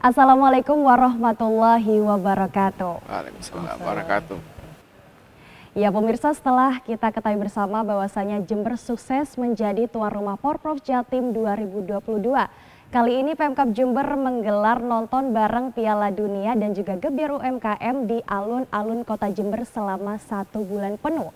Assalamualaikum warahmatullahi wabarakatuh. Waalaikumsalam warahmatullahi wabarakatuh. Ya pemirsa, setelah kita ketahui bersama bahwasanya Jember sukses menjadi tuan rumah Porprov Jatim 2022. Kali ini Pemkab Jember menggelar nonton bareng Piala Dunia dan juga Gebyar UMKM di alun-alun kota Jember selama 1 bulan penuh.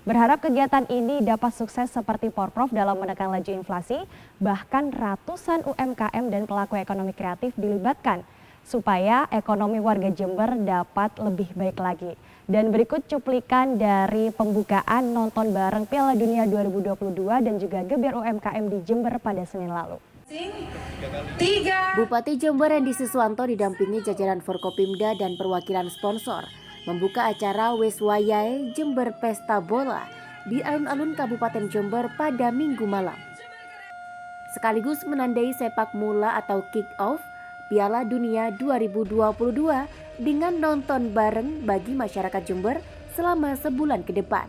Berharap kegiatan ini dapat sukses seperti Porprov dalam menekan laju inflasi, bahkan ratusan UMKM dan pelaku ekonomi kreatif dilibatkan supaya ekonomi warga Jember dapat lebih baik lagi. Dan berikut cuplikan dari pembukaan nonton bareng Piala Dunia 2022 dan juga Gebyar UMKM di Jember pada Senin lalu. Bupati Jember Hendy Siswanto didampingi jajaran Forkopimda dan perwakilan sponsor membuka acara Weswayahe Jember Pesta Bola di alun-alun Kabupaten Jember pada Minggu malam. Sekaligus menandai sepak mula atau kick-off Piala Dunia 2022 dengan nonton bareng bagi masyarakat Jember selama sebulan ke depan.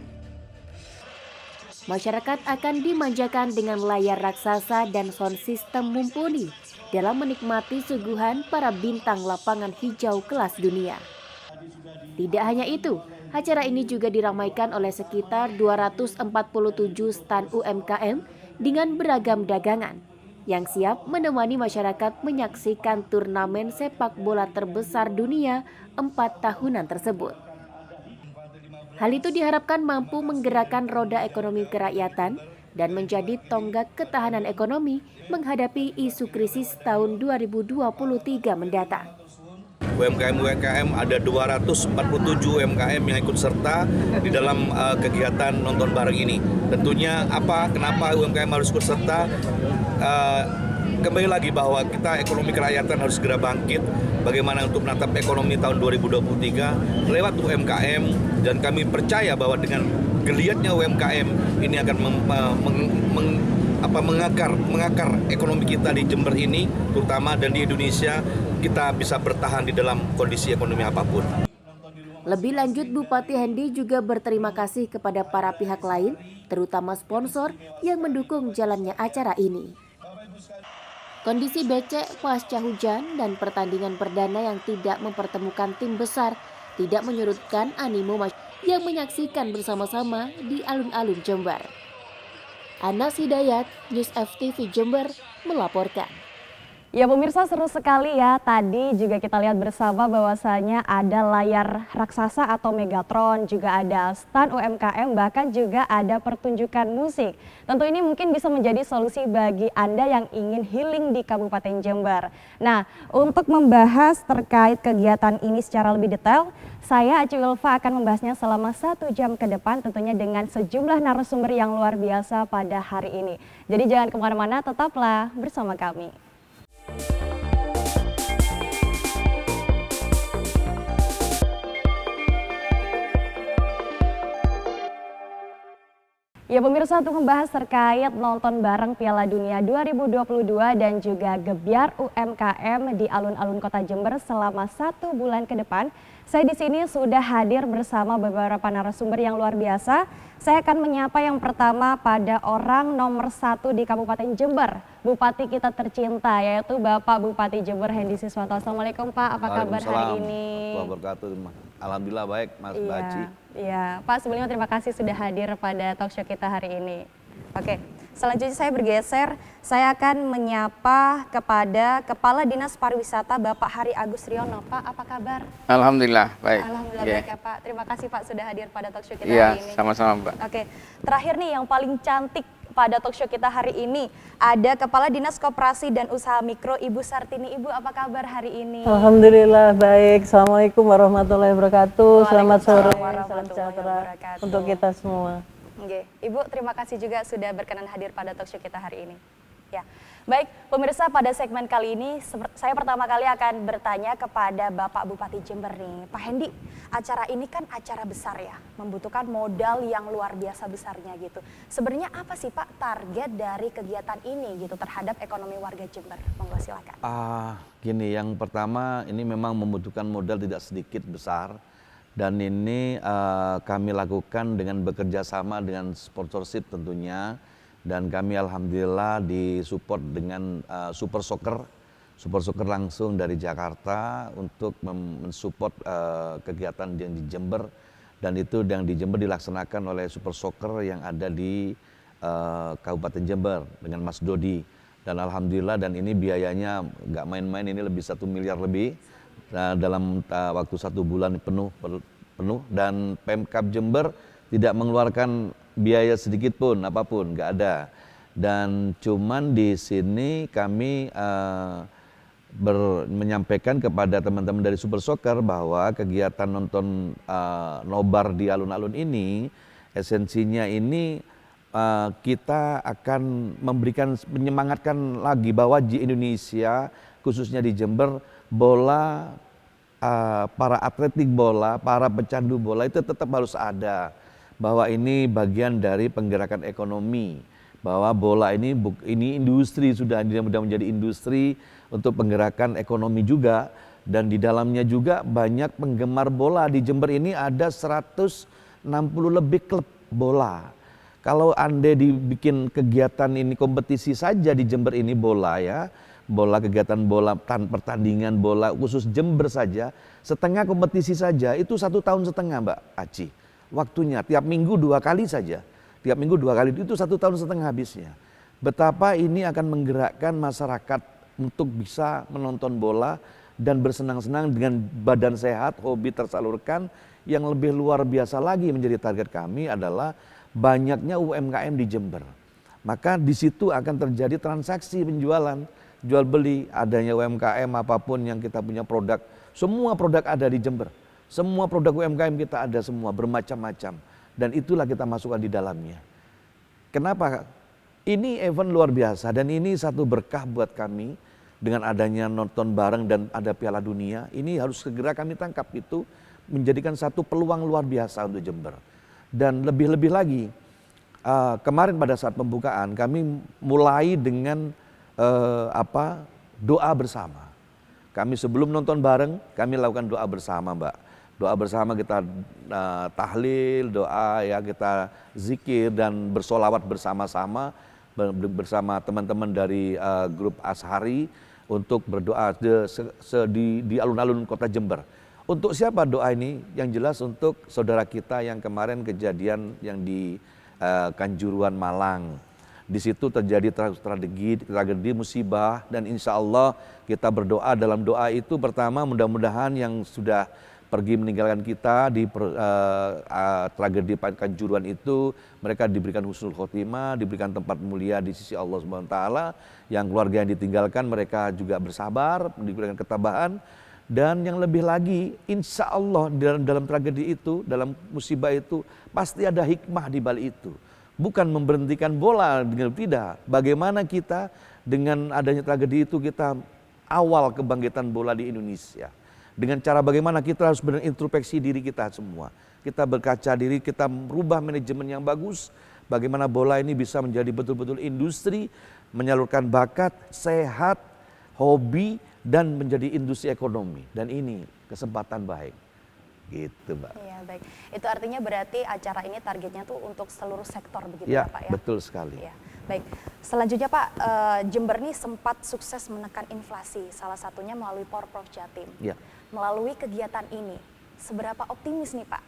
Masyarakat akan dimanjakan dengan layar raksasa dan sound system mumpuni dalam menikmati suguhan para bintang lapangan hijau kelas dunia. Tidak hanya itu, acara ini juga diramaikan oleh sekitar 247 stan UMKM dengan beragam dagangan yang siap menemani masyarakat menyaksikan turnamen sepak bola terbesar dunia 4 tahunan tersebut. Hal itu diharapkan mampu menggerakkan roda ekonomi kerakyatan dan menjadi tonggak ketahanan ekonomi menghadapi isu krisis tahun 2023 mendatang. UMKM ada 247 UMKM yang ikut serta di dalam kegiatan nonton bareng ini. Tentunya kenapa UMKM harus ikut serta? Kembali lagi bahwa kita ekonomi kerakyatan harus segera bangkit. Bagaimana untuk menatap ekonomi tahun 2023 lewat UMKM, dan kami percaya bahwa dengan geliatnya UMKM ini akan mengakar ekonomi kita di Jember ini terutama dan di Indonesia, kita bisa bertahan di dalam kondisi ekonomi apapun. Lebih lanjut, Bupati Hendy juga berterima kasih kepada para pihak lain, terutama sponsor yang mendukung jalannya acara ini. Kondisi becek pasca hujan dan pertandingan perdana yang tidak mempertemukan tim besar tidak menyurutkan animo masyarakat yang menyaksikan bersama-sama di alun-alun Jember. Anas Hidayat, News FTV Jember melaporkan. Ya pemirsa, seru sekali ya. Tadi juga kita lihat bersama bahwasanya ada layar raksasa atau Megatron, juga ada stand UMKM, bahkan juga ada pertunjukan musik. Tentu ini mungkin bisa menjadi solusi bagi Anda yang ingin healing di Kabupaten Jember. Nah, untuk membahas terkait kegiatan ini secara lebih detail, saya Aci Wilfa akan membahasnya selama 1 jam ke depan, tentunya dengan sejumlah narasumber yang luar biasa pada hari ini. Jadi jangan kemana-mana, tetaplah bersama kami. Ya pemirsa, untuk membahas terkait nonton bareng Piala Dunia 2022 dan juga Gebyar UMKM di alun-alun kota Jember selama 1 bulan ke depan, saya di sini sudah hadir bersama beberapa narasumber yang luar biasa. Saya akan menyapa yang pertama pada orang nomor 1 di Kabupaten Jember, Bupati kita tercinta, yaitu Bapak Bupati Jember Hendy Siswanto. Assalamualaikum Pak, apa kabar hari ini? Alhamdulillah baik, Mas Baci. Iya, Pak, sebelumnya terima kasih sudah hadir pada talk show kita hari ini. Oke, selanjutnya saya bergeser, saya akan menyapa kepada Kepala Dinas Pariwisata Bapak Hari Agus Riono. Pak, apa kabar? Alhamdulillah baik. Alhamdulillah baik ya Pak. Terima kasih Pak sudah hadir pada talk show kita Iya, hari ini. sama-sama Mbak. Oke, terakhir nih yang paling cantik pada talk show kita hari ini ada Kepala Dinas Koperasi dan Usaha Mikro Ibu Sartini. Ibu, apa kabar hari ini? Alhamdulillah baik. Assalamualaikum warahmatullahi wabarakatuh. Selamat sore, salam sejahtera untuk kita semua. Oke, Ibu terima kasih juga sudah berkenan hadir pada talk show kita hari ini. Ya, baik pemirsa, pada segmen kali ini saya pertama kali akan bertanya kepada Bapak Bupati Jember nih. Pak Hendy, acara ini kan acara besar ya, membutuhkan modal yang luar biasa besarnya gitu. Sebenarnya apa sih Pak target dari kegiatan ini gitu terhadap ekonomi warga Jember? Monggo silakan. Gini, yang pertama ini memang membutuhkan modal tidak sedikit besar. Dan ini kami lakukan dengan bekerja sama dengan sponsorship tentunya. Dan kami alhamdulillah disupport dengan Super Soccer Super Soccer langsung dari Jakarta untuk mensupport kegiatan yang di Jember, dan itu yang di Jember dilaksanakan oleh Super Soccer yang ada di Kabupaten Jember dengan Mas Dodi. Dan alhamdulillah, dan ini biayanya nggak main-main, ini lebih 1 miliar lebih dalam waktu 1 bulan penuh, dan Pemkab Jember tidak mengeluarkan biaya sedikit pun apapun, nggak ada. Dan cuman di sini kami menyampaikan kepada teman-teman dari Super Soccer bahwa kegiatan nonton nobar di alun-alun ini esensinya ini kita akan menyemangatkan lagi bahwa di Indonesia, khususnya di Jember, bola, para atletik bola, para pecandu bola itu tetap harus ada. Bahwa ini bagian dari penggerakan ekonomi. Bahwa bola ini industri, sudah menjadi industri untuk penggerakan ekonomi juga. Dan di dalamnya juga banyak penggemar bola. Di Jember ini ada 160 lebih klub bola. Kalau Anda dibikin kegiatan ini kompetisi saja di Jember ini bola ya, bola, kegiatan bola, pertandingan bola khusus Jember saja, setengah kompetisi saja itu 1,5 tahun Mbak Aci. Waktunya tiap minggu 2 kali saja, tiap minggu 2 kali itu 1,5 tahun habisnya. Betapa ini akan menggerakkan masyarakat untuk bisa menonton bola dan bersenang-senang dengan badan sehat, hobi tersalurkan. Yang lebih luar biasa lagi menjadi target kami adalah banyaknya UMKM di Jember. Maka di situ akan terjadi transaksi penjualan, jual beli, adanya UMKM apapun yang kita punya produk, semua produk ada di Jember. Semua produk UMKM kita ada semua, bermacam-macam. Dan itulah kita masukkan di dalamnya. Kenapa? Ini event luar biasa dan ini satu berkah buat kami dengan adanya nonton bareng dan ada Piala Dunia. Ini harus segera kami tangkap, itu menjadikan satu peluang luar biasa untuk Jember. Dan lebih-lebih lagi, kemarin pada saat pembukaan kami mulai dengan doa bersama. Kami sebelum nonton bareng, kami lakukan doa bersama, Mbak. Doa bersama, kita tahlil, doa ya, kita zikir dan bersolawat bersama-sama bersama teman-teman dari grup Ashari untuk berdoa di alun-alun kota Jember. Untuk siapa doa ini? Yang jelas untuk saudara kita yang kemarin kejadian yang di Kanjuruhan Malang. Di situ terjadi tragedi musibah, dan insya Allah kita berdoa. Dalam doa itu pertama, mudah-mudahan yang sudah pergi meninggalkan kita di tragedi Kanjuruhan itu, mereka diberikan husnul khotimah, diberikan tempat mulia di sisi Allah Subhanahu wa taala. Yang keluarga yang ditinggalkan mereka juga bersabar, diberikan ketabahan. Dan yang lebih lagi, insya Allah dalam tragedi itu, dalam musibah itu, pasti ada hikmah di balik itu. Bukan memberhentikan bola, tidak. Bagaimana kita dengan adanya tragedi itu, kita awal kebangkitan bola di Indonesia. Dengan cara bagaimana kita harus berintrospeksi diri kita semua. Kita berkaca diri, kita merubah manajemen yang bagus. Bagaimana bola ini bisa menjadi betul-betul industri, menyalurkan bakat, sehat, hobi, dan menjadi industri ekonomi. Dan ini kesempatan baik. Gitu, Mbak. Iya, baik. Itu artinya berarti acara ini targetnya tuh untuk seluruh sektor begitu Ya, ya, Pak ya? betul sekali. Ya, baik. Selanjutnya Pak, Jember ini sempat sukses menekan inflasi, salah satunya melalui Porprov Jatim. Ya. Melalui kegiatan ini, seberapa optimis nih Pak,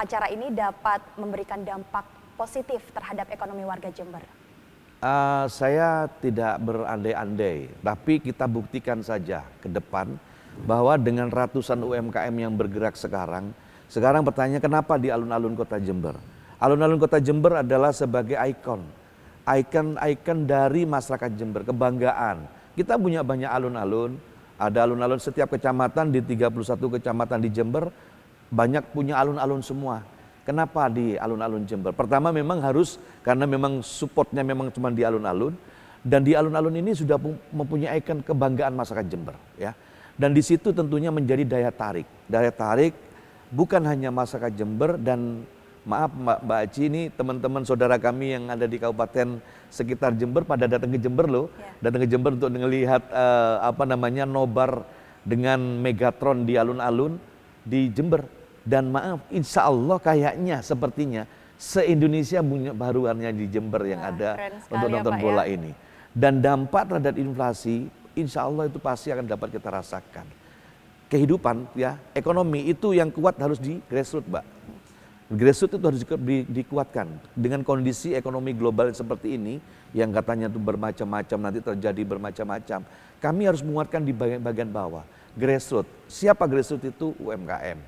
acara ini dapat memberikan dampak positif terhadap ekonomi warga Jember? Saya tidak berandai-andai, tapi kita buktikan saja ke depan bahwa dengan ratusan UMKM yang bergerak sekarang pertanyaannya kenapa di alun-alun kota Jember? Alun-alun kota Jember adalah sebagai ikon dari masyarakat Jember, kebanggaan. Kita punya banyak alun-alun, ada alun-alun setiap kecamatan, di 31 kecamatan di Jember, banyak punya alun-alun semua. Kenapa di alun-alun Jember? Pertama memang harus, karena memang supportnya memang cuma di alun-alun, dan di alun-alun ini sudah mempunyai ikon kebanggaan masyarakat Jember, ya. Dan di situ tentunya menjadi daya tarik bukan hanya masyarakat Jember, dan maaf Mbak Aci, ini teman-teman saudara kami yang ada di kabupaten sekitar Jember pada datang ke Jember loh, datang ke Jember untuk melihat nobar dengan Megatron di alun-alun di Jember. Dan maaf, insya Allah kayaknya sepertinya se-Indonesia punya baruannya di Jember yang ada untuk nonton bola ini. Dan dampak terhadap inflasi insya Allah itu pasti akan dapat kita rasakan. Kehidupan ya, ekonomi itu yang kuat harus di grassroots, Mbak. Grassroots itu harus dikuatkan. Dengan kondisi ekonomi global seperti ini, yang katanya itu bermacam-macam, nanti terjadi bermacam-macam. Kami harus menguatkan di bagian bawah. Grassroots. Siapa grassroots itu? UMKM.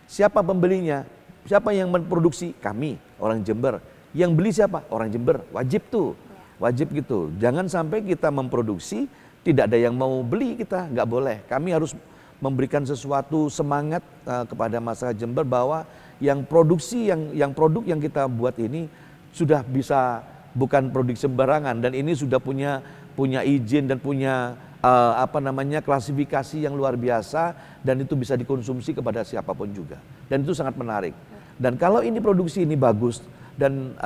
Siapa pembelinya? Siapa yang memproduksi? Kami, orang Jember. Yang beli siapa? Orang Jember. Wajib tuh. Wajib gitu. Jangan sampai kita memproduksi, tidak ada yang mau beli kita. Nggak boleh. Kami harus memberikan sesuatu semangat kepada masyarakat Jember bahwa yang produksi, yang produk yang kita buat ini sudah bisa bukan produk sembarangan dan ini sudah punya izin dan punya klasifikasi yang luar biasa dan itu bisa dikonsumsi kepada siapapun juga dan itu sangat menarik. Dan kalau ini produksi ini bagus dan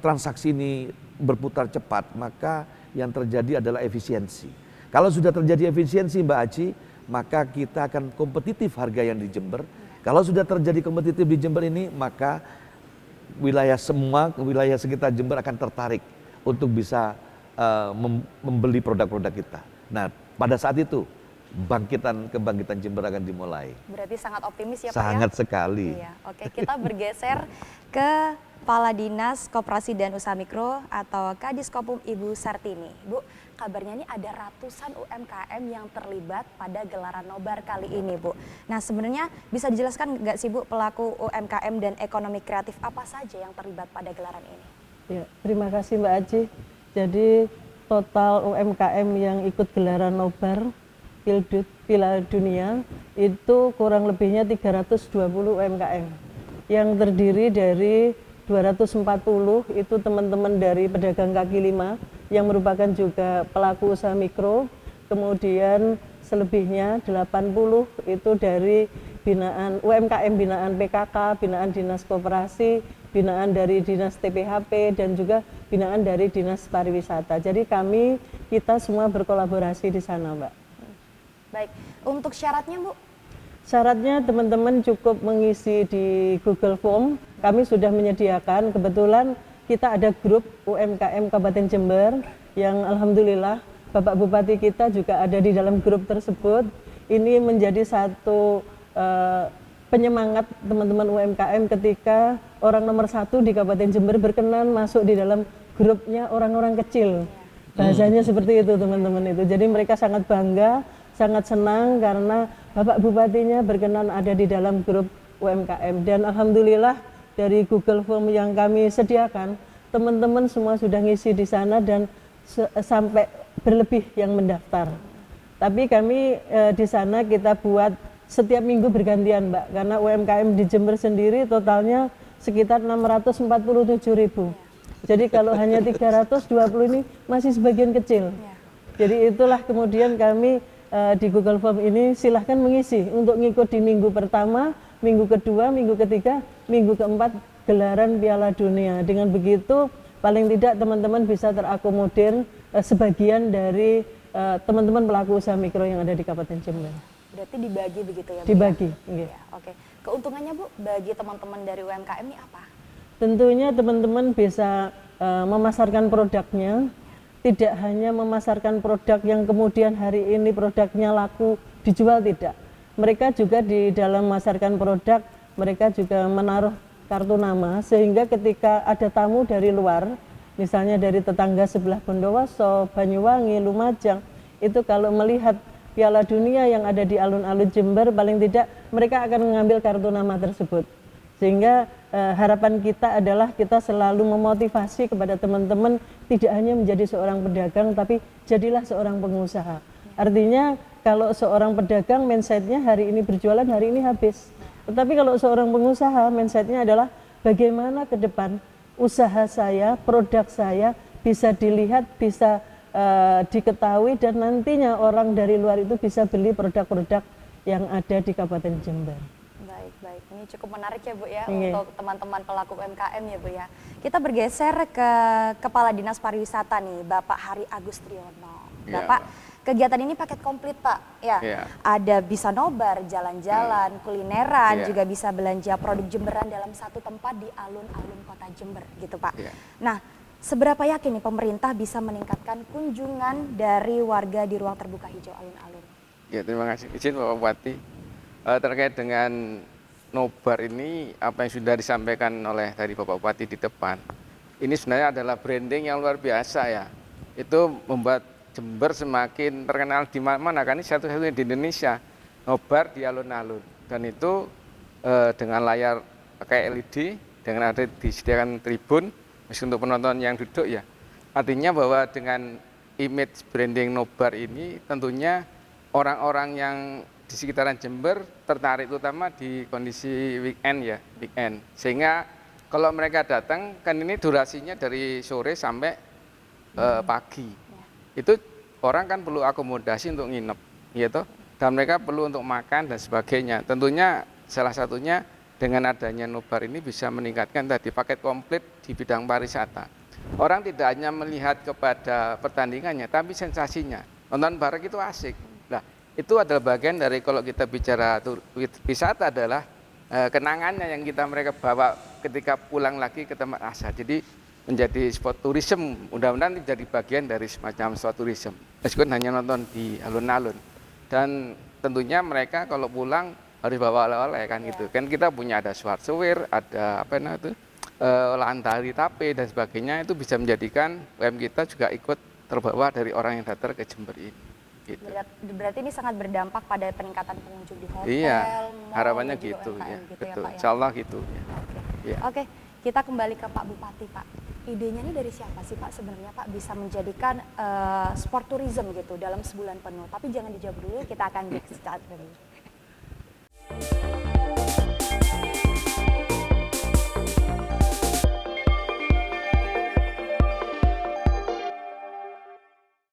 transaksi ini berputar cepat, maka yang terjadi adalah efisiensi. Kalau sudah terjadi efisiensi, Mbak Aci, maka kita akan kompetitif harga yang di Jember. Kalau sudah terjadi kompetitif di Jember ini, maka wilayah sekitar Jember akan tertarik untuk bisa membeli produk-produk kita. Nah, pada saat itu kebangkitan Jember akan dimulai. Berarti sangat optimis ya Pak Sangat ya? sekali. Iya. Oke, kita bergeser ke Kepala Dinas Koperasi dan Usaha Mikro atau Kadiskopum Ibu Sartini. Bu, kabarnya ini ada ratusan UMKM yang terlibat pada gelaran nobar kali ini, Bu. Nah, sebenarnya bisa dijelaskan nggak sih, Bu, pelaku UMKM dan ekonomi kreatif apa saja yang terlibat pada gelaran ini? Ya, terima kasih Mbak Aji. Jadi total UMKM yang ikut gelaran nobar Piala Dunia itu kurang lebihnya 320 UMKM yang terdiri dari 240 itu teman-teman dari pedagang kaki lima yang merupakan juga pelaku usaha mikro, kemudian selebihnya 80 itu dari binaan UMKM, binaan PKK, binaan Dinas Koperasi, binaan dari Dinas TPHP dan juga binaan dari Dinas Pariwisata. Jadi kita semua berkolaborasi di sana, Mbak. Baik, untuk syaratnya, Bu? Syaratnya teman-teman cukup mengisi di Google Form. Kami sudah menyediakan, kebetulan kita ada grup UMKM Kabupaten Jember yang alhamdulillah Bapak Bupati kita juga ada di dalam grup tersebut. Ini menjadi satu penyemangat teman-teman UMKM ketika orang nomor 1 di Kabupaten Jember berkenan masuk di dalam grupnya orang-orang kecil. Bahasanya seperti itu teman-teman itu. Jadi mereka sangat bangga, sangat senang karena Bapak Bupatinya berkenan ada di dalam grup UMKM. Dan alhamdulillah dari Google Form yang kami sediakan, teman-teman semua sudah ngisi di sana dan sampai berlebih yang mendaftar. Tapi kami di sana kita buat setiap minggu bergantian, Mbak, karena UMKM di Jember sendiri totalnya sekitar 647.000. Jadi kalau hanya 320 ini masih sebagian kecil. Jadi itulah kemudian kami di Google Form ini silahkan mengisi untuk ngikut di minggu pertama, minggu kedua, minggu ketiga, minggu keempat gelaran Piala Dunia. Dengan begitu paling tidak teman-teman bisa terakomodir sebagian dari teman-teman pelaku usaha mikro yang ada di Kabupaten Jember. Berarti dibagi begitu ya, Bu? Dibagi. Ya? Ya, oke. Keuntungannya, Bu, bagi teman-teman dari UMKM ini apa? Tentunya teman-teman bisa memasarkan produknya, tidak hanya memasarkan produk yang kemudian hari ini produknya laku dijual, tidak. Mereka juga di dalam memasarkan produk, mereka juga menaruh kartu nama sehingga ketika ada tamu dari luar, misalnya dari tetangga sebelah Bondowoso, Banyuwangi, Lumajang, itu kalau melihat Piala Dunia yang ada di alun-alun Jember, paling tidak mereka akan mengambil kartu nama tersebut. Sehingga harapan kita adalah kita selalu memotivasi kepada teman-teman tidak hanya menjadi seorang pedagang, tapi jadilah seorang pengusaha. Artinya kalau seorang pedagang mindsetnya hari ini berjualan, hari ini habis. Tetapi kalau seorang pengusaha mindsetnya adalah bagaimana ke depan usaha saya, produk saya bisa dilihat, bisa diketahui dan nantinya orang dari luar itu bisa beli produk-produk yang ada di Kabupaten Jember. Baik, ini cukup menarik ya, Bu ya, untuk teman-teman pelaku UMKM ya, Bu ya. Kita bergeser ke Kepala Dinas Pariwisata nih, Bapak Hari Agustriono. Bapak, kegiatan ini paket komplit, Pak. Ya, ada bisa nobar, jalan-jalan, kulineran, juga bisa belanja produk Jemberan dalam satu tempat di alun-alun kota Jember gitu, Pak. Nah, Seberapa yakin nih pemerintah bisa meningkatkan kunjungan dari warga di ruang terbuka hijau alun-alun? Ya, terima kasih. Izin Bapak Bupati. Terkait dengan nobar ini, apa yang sudah disampaikan oleh tadi Bapak Bupati di depan, ini sebenarnya adalah branding yang luar biasa ya. Itu membuat Jember semakin terkenal di mana-mana, kan ini satu-satunya di Indonesia, nobar di alun-alun. Dan itu dengan layar pakai LED, dengan ada disediakan tribun, meski untuk penonton yang duduk ya. Artinya bahwa dengan image branding nobar ini tentunya orang-orang yang di sekitaran Jember tertarik, terutama di kondisi weekend ya, weekend. Sehingga kalau mereka datang, kan ini durasinya dari sore sampai pagi. Itu orang kan perlu akomodasi untuk nginep, gitu. Dan mereka perlu untuk makan dan sebagainya. Tentunya salah satunya dengan adanya nobar ini bisa meningkatkan tadi paket komplit di bidang pariwisata. Orang tidak hanya melihat kepada pertandingannya, tapi sensasinya. Nonton bareng itu asik. Nah, itu adalah bagian dari kalau kita bicara wisata adalah kenangannya yang mereka bawa ketika pulang lagi ke tempat asal. Jadi menjadi spot tourism, mudah-mudahan menjadi bagian dari semacam spot tourism. Meskipun hanya nonton di alun-alun. Dan tentunya mereka kalau pulang harus bawa oleh-oleh kan gitu. Kan kita punya ada Schwarzweier, ada apa namanya itu Lantari Tape dan sebagainya, itu bisa menjadikan UMKM kita juga ikut terbawa dari orang yang datang ke Jember ini. Gitu. Berarti ini sangat berdampak pada peningkatan pengunjung di hotel, Iya, mall, harapannya dan juga gitu UMKM ya, gitu betul. ya Pak ya. Insya Allah gitu. Ya. Oke. Ya. Oke, kita kembali ke Pak Bupati Pak. Idenya ini dari siapa sih Pak sebenarnya Pak bisa menjadikan sport tourism gitu dalam sebulan penuh? Tapi jangan dijawab dulu, kita akan break sesaat dulu.